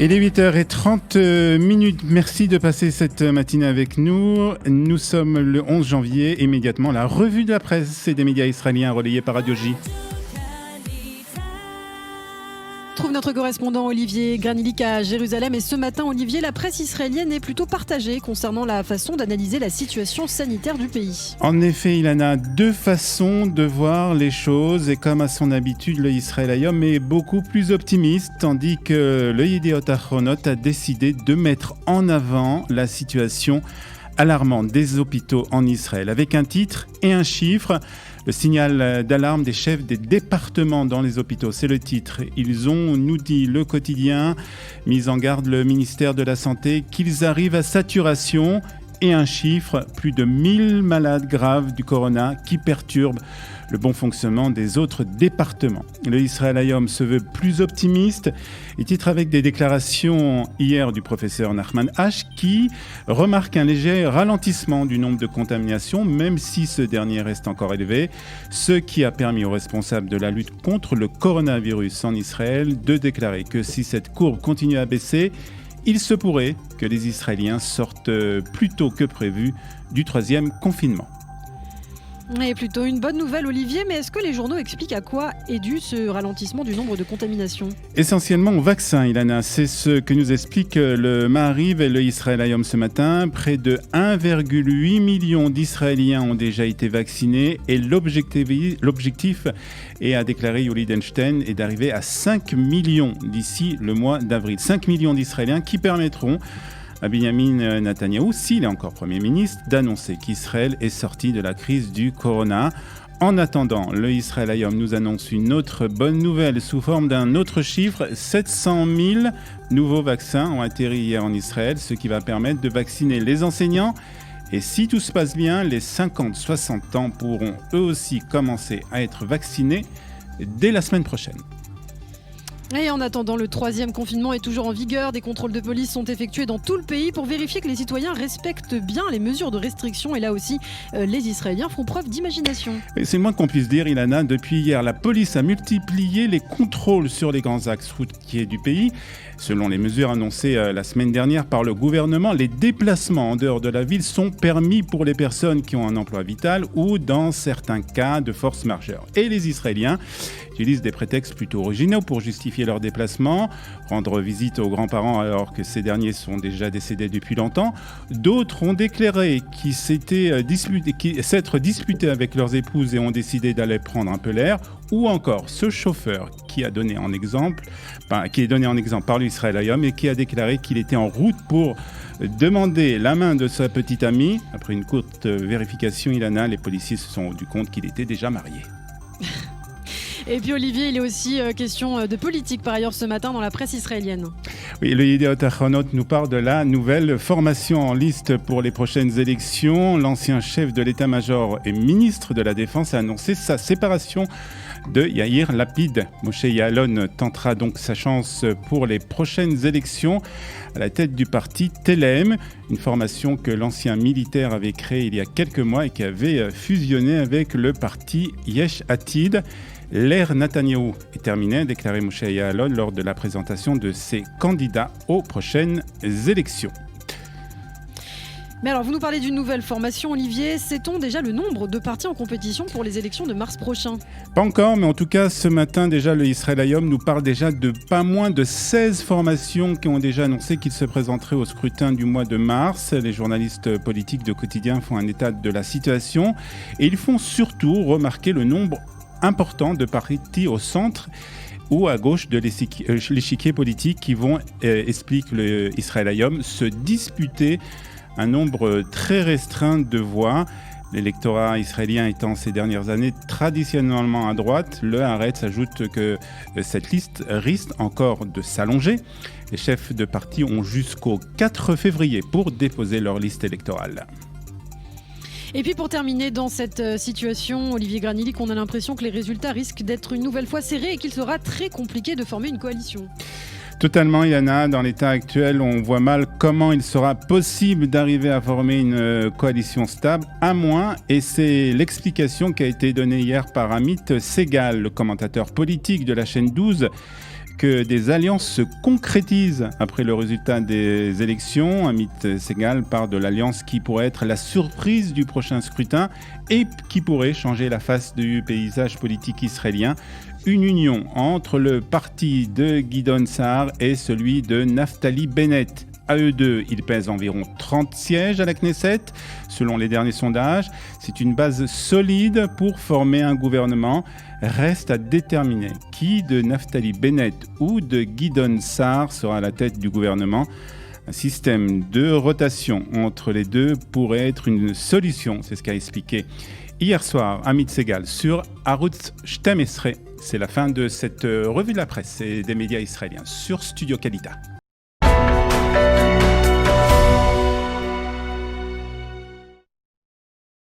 Il est 8h30. Merci de passer cette matinée avec nous. Nous sommes le 11 janvier. Immédiatement, la revue de la presse et des médias israéliens relayée par Radio J. Trouve notre correspondant Olivier Granilic à Jérusalem. Et ce matin, Olivier, la presse israélienne est plutôt partagée concernant la façon d'analyser la situation sanitaire du pays. En effet, il en a deux façons de voir les choses. Et comme à son habitude, le Israël Hayom est beaucoup plus optimiste, tandis que le Yediot Ahronot a décidé de mettre en avant la situation alarmante des hôpitaux en Israël, avec un titre et un chiffre. Le signal d'alarme des chefs des départements dans les hôpitaux, c'est le titre. Ils ont, nous dit le quotidien, mis en garde le ministère de la Santé qu'ils arrivent à saturation. Et un chiffre, plus de 1000 malades graves du corona qui perturbent le bon fonctionnement des autres départements. Le Israël Hayom se veut plus optimiste. Il titre avec des déclarations hier du professeur Nachman H qui remarque un léger ralentissement du nombre de contaminations, même si ce dernier reste encore élevé, ce qui a permis aux responsables de la lutte contre le coronavirus en Israël de déclarer que si cette courbe continue à baisser, il se pourrait que les Israéliens sortent plus tôt que prévu du troisième confinement. Et plutôt une bonne nouvelle, Olivier, mais est-ce que les journaux expliquent à quoi est dû ce ralentissement du nombre de contaminations ? Essentiellement au vaccin, Ilana. C'est ce que nous explique le Maariv et le Israël Hayom ce matin. Près de 1,8 million d'Israéliens ont déjà été vaccinés et l'objectif est, a déclaré Yuli Edelstein, est d'arriver à 5 millions d'ici le mois d'avril. 5 millions d'Israéliens qui permettront à Benjamin Netanyahou, s'il est encore Premier ministre, d'annoncer qu'Israël est sorti de la crise du corona. En attendant, le Israël Hayom nous annonce une autre bonne nouvelle sous forme d'un autre chiffre. 700 000 nouveaux vaccins ont atterri hier en Israël, ce qui va permettre de vacciner les enseignants. Et si tout se passe bien, les 50-60 ans pourront eux aussi commencer à être vaccinés dès la semaine prochaine. Et en attendant, le troisième confinement est toujours en vigueur. Des contrôles de police sont effectués dans tout le pays pour vérifier que les citoyens respectent bien les mesures de restriction. Et là aussi, les Israéliens font preuve d'imagination. Et c'est le moins qu'on puisse dire, Ilana. Depuis hier, la police a multiplié les contrôles sur les grands axes routiers du pays. Selon les mesures annoncées la semaine dernière par le gouvernement, les déplacements en dehors de la ville sont permis pour les personnes qui ont un emploi vital ou dans certains cas de force majeure. Et les Israéliens utilisent des prétextes plutôt originaux pour justifier leur déplacement, rendre visite aux grands-parents alors que ces derniers sont déjà décédés depuis longtemps. D'autres ont déclaré qu'ils s'étaient s'être disputés avec leurs épouses et ont décidé d'aller prendre un peu l'air. Ou encore ce chauffeur qui est donné en exemple par l'Israël Hayom et qui a déclaré qu'il était en route pour demander la main de sa petite amie. Après une courte vérification, les policiers se sont rendus compte qu'il était déjà marié. Et puis Olivier, il est aussi question de politique par ailleurs ce matin dans la presse israélienne. Oui, le Yediot Ahronot nous parle de la nouvelle formation en liste pour les prochaines élections. L'ancien chef de l'état-major et ministre de la Défense a annoncé sa séparation de Yair Lapid. Moshe Ya'alon tentera donc sa chance pour les prochaines élections à la tête du parti Telem, une formation que l'ancien militaire avait créée il y a quelques mois et qui avait fusionné avec le parti Yesh Atid. L'ère Netanyahou est terminée, a déclaré Moshe Ya'alon lors de la présentation de ses candidats aux prochaines élections. Mais alors, vous nous parlez d'une nouvelle formation, Olivier. Sait-on déjà le nombre de partis en compétition pour les élections de mars prochain ? Pas encore, mais en tout cas, ce matin, déjà, le Israël Hayom nous parle déjà de pas moins de 16 formations qui ont déjà annoncé qu'ils se présenteraient au scrutin du mois de mars. Les journalistes politiques de Quotidien font un état de la situation et ils font surtout remarquer le nombre important de partis au centre ou à gauche de l'échiquier politique qui vont, explique le Israël Hayom, se disputer un nombre très restreint de voix. L'électorat israélien étant ces dernières années traditionnellement à droite, le Haaretz ajoute que cette liste risque encore de s'allonger. Les chefs de parti ont jusqu'au 4 février pour déposer leur liste électorale. Et puis pour terminer dans cette situation, Olivier Granilic, on a l'impression que les résultats risquent d'être une nouvelle fois serrés et qu'il sera très compliqué de former une coalition. Totalement, Ilana. Dans l'état actuel, on voit mal comment il sera possible d'arriver à former une coalition stable, à moins, et c'est l'explication qui a été donnée hier par Amit Segal, le commentateur politique de la chaîne 12, que des alliances se concrétisent après le résultat des élections. Amit Segal parle de l'alliance qui pourrait être la surprise du prochain scrutin et qui pourrait changer la face du paysage politique israélien. Une union entre le parti de Gideon Sa'ar et celui de Naftali Bennett. À eux deux, ils pèsent environ 30 sièges à la Knesset, selon les derniers sondages. C'est une base solide pour former un gouvernement. Reste à déterminer qui de Naftali Bennett ou de Gideon Sa'ar sera à la tête du gouvernement. Un système de rotation entre les deux pourrait être une solution, c'est ce qu'a expliqué hier soir Amit Segal sur Arutz 12. C'est la fin de cette revue de la presse et des médias israéliens sur Studio Kalita.